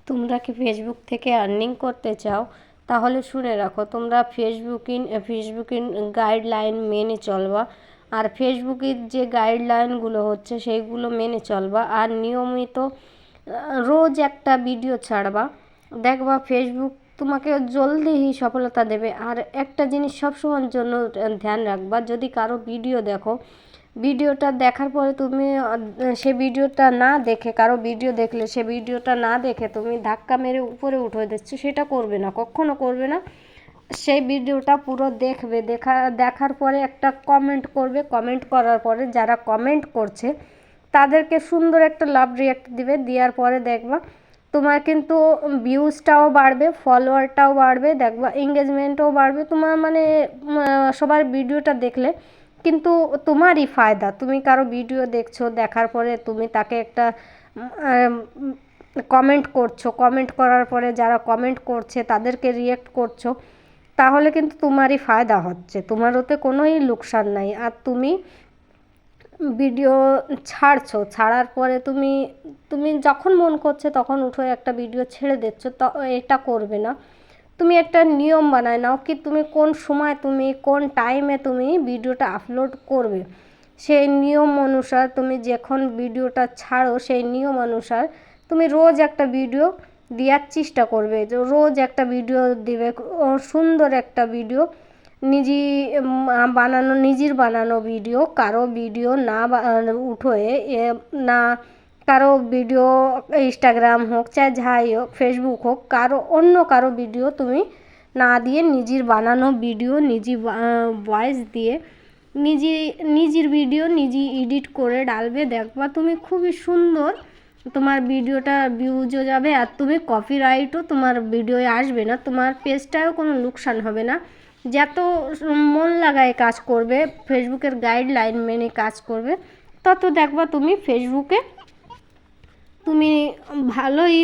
তোমরা কি ফেসবুক থেকে আর্নিং করতে চাও? তাহলে শুনে রাখো, তোমরা ফেসবুকিং গাইডলাইন মেনে চলবা। আর ফেসবুকের যে গাইডলাইনগুলো হচ্ছে সেইগুলো মেনে চলবা। আর নিয়মিত রোজ একটা ভিডিও ছাড়বা। দেখবা ফেসবুক তোমাকে জলদিই সফলতা দেবে। আর একটা জিনিস সবসময়ের জন্য ধ্যান রাখবা, যদি কারো ভিডিও দেখো, ভিডিওটা দেখার পরে তুমি সে ভিডিওটা না দেখে, কারো ভিডিও দেখলে সে ভিডিওটা না দেখে তুমি ধাক্কা মেরে উপরে উঠে দিচ্ছ, সেটা করবে না, কখনো করবে না। সেই ভিডিওটা পুরো দেখবে, দেখার পরে একটা কমেন্ট করবে। কমেন্ট করার পরে যারা কমেন্ট করছে তাদেরকে সুন্দর একটা লাভ রিঅ্যাক্ট দিবে। দেওয়ার পরে দেখবা তোমার কিন্তু ভিউজটাও বাড়বে, ফলোয়ারটাও বাড়বে, দেখবা এঙ্গেজমেন্টও বাড়বে। তোমার মানে সবার ভিডিওটা দেখলে কিন্তু তোমারই ফায়দা। তুমি কারো ভিডিও দেখছো, দেখার পরে তুমি তাকে একটা কমেন্ট করছো, কমেন্ট করার পরে যারা কমেন্ট করছে তাদেরকে রিঅ্যাক্ট করছো, তাহলে কিন্তু তোমারই ফায়দা হচ্ছে, তোমার ওতে কোনোই লোকসান নাই। আর তুমি ভিডিও ছাড়ছো, ছাড়ার পরে তুমি যখন মন করছে তখন উঠে একটা ভিডিও ছেড়ে দিচ্ছ, তো এটা করবে না। তুমি একটা নিয়ম বানায় নাও কি তুমি কোন সময়, তুমি কোন টাইমে তুমি ভিডিওটা আপলোড করবে। সেই নিয়ম অনুসার তুমি যখন ভিডিওটা ছাড়ো, সেই নিয়ম অনুসার তুমি রোজ একটা ভিডিও দেওয়ার চেষ্টা করবে। যে রোজ একটা ভিডিও দিবে, সুন্দর একটা ভিডিও, নিজের বানানো ভিডিও, কারো ভিডিও না উঠোয় না, কারো ভিডিও ইনস্টাগ্রাম হোক, চাই যাই হোক, ফেসবুক হোক, অন্য কারো ভিডিও তুমি না দিয়ে নিজের বানানো ভিডিও, নিজের ভয়েস দিয়ে নিজের ভিডিও নিজে এডিট করে ডালবে। দেখবা তুমি খুবই সুন্দর, তোমার ভিডিওটা ভিউজও যাবে। আর তুমি কপিরাইটও তোমার ভিডিওয়ে আসবে না, তোমার পেজটাও কোনো লোকসান হবে না। যত মন লাগায় কাজ করবে, ফেসবুকের গাইডলাইন মেনে কাজ করবে, তত দেখবা তুমি ফেসবুকে তুমি ভালোই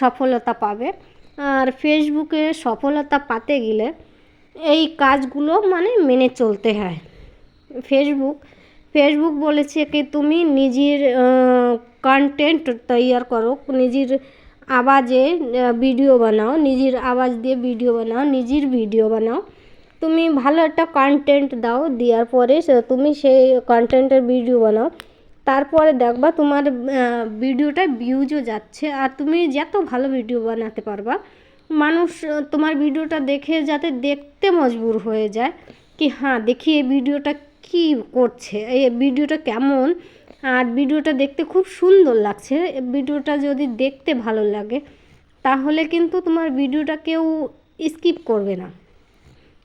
সফলতা পাবে। আর ফেসবুকে সফলতা পেতে গেলে এই কাজগুলো মানে মেনে চলতে হয়। ফেসবুক বলেছে কি তুমি নিজের কন্টেন্ট তৈরি করো, নিজের আওয়াজে ভিডিও বানাও, নিজের আওয়াজ দিয়ে ভিডিও বানাও, নিজের ভিডিও বানাও। তুমি ভালো একটা কন্টেন্ট দাও, দেওয়ার পরে তুমি সেই কন্টেন্টের ভিডিও বানাও, তারপরে দেখবা তোমার ভিডিওটা ভিউজও যাচ্ছে। আর তুমি যত ভালো ভিডিও বানাতে পারবা, মানুষ তোমার ভিডিওটা দেখে যাতে দেখতে মজবুর হয়ে যায় কি হ্যাঁ দেখি এই ভিডিওটা কী করছে, এই ভিডিওটা কেমন, আর ভিডিওটা দেখতে খুব সুন্দর লাগছে। ভিডিওটা যদি দেখতে ভালো লাগে তাহলে কিন্তু তোমার ভিডিওটা কেউ স্কিপ করবে না,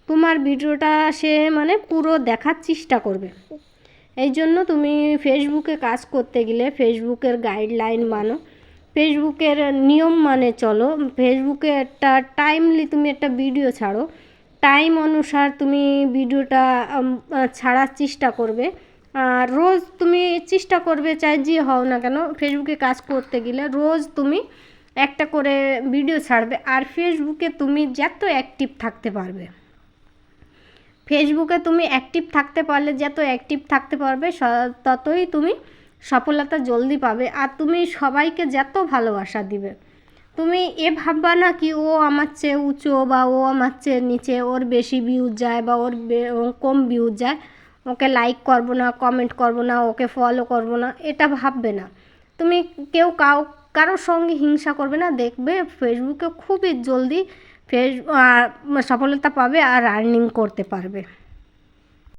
তোমার ভিডিওটা সে মানে পুরো দেখার চেষ্টা করবে। এই জন্য তুমি ফেসবুকে কাজ করতে গেলে ফেসবুকের গাইডলাইন মানো, ফেসবুকের নিয়ম মানে চলো। ফেসবুকে একটা টাইমলি তুমি একটা ভিডিও ছাড়ো, টাইম অনুসার তুমি ভিডিওটা ছাড়ার চেষ্টা করবে। আর রোজ তুমি চেষ্টা করবে, চাই যে হও না কেন, ফেসবুকে কাজ করতে গেলে রোজ তুমি একটা করে ভিডিও ছাড়বে। আর ফেসবুকে তুমি যত অ্যাক্টিভ থাকতে পারবে, ফেসবুকে তুমি অ্যাক্টিভ থাকতে পারলে, যত অ্যাক্টিভ থাকতে পারবে ততই তুমি সফলতা জলদি পাবে। আর তুমি সবাইকে যত ভালোবাসা দিবে, তুমি ভাববা না কি ও আমার চেয়ে উঁচু বা ও আমার চেয়ে নিচে, ওর বেশি ভিউজ যায় বা ওর কম ভিউজ যায়, ওকে লাইক করবো না, কমেন্ট করবো না, ওকে ফলো করবো না, এটা ভাববে না। তুমি কারোর সঙ্গে হিংসা করবে না, দেখবে ফেসবুকে খুবই জলদি সফলতা পাবে আর আর্নিং করতে পারবে।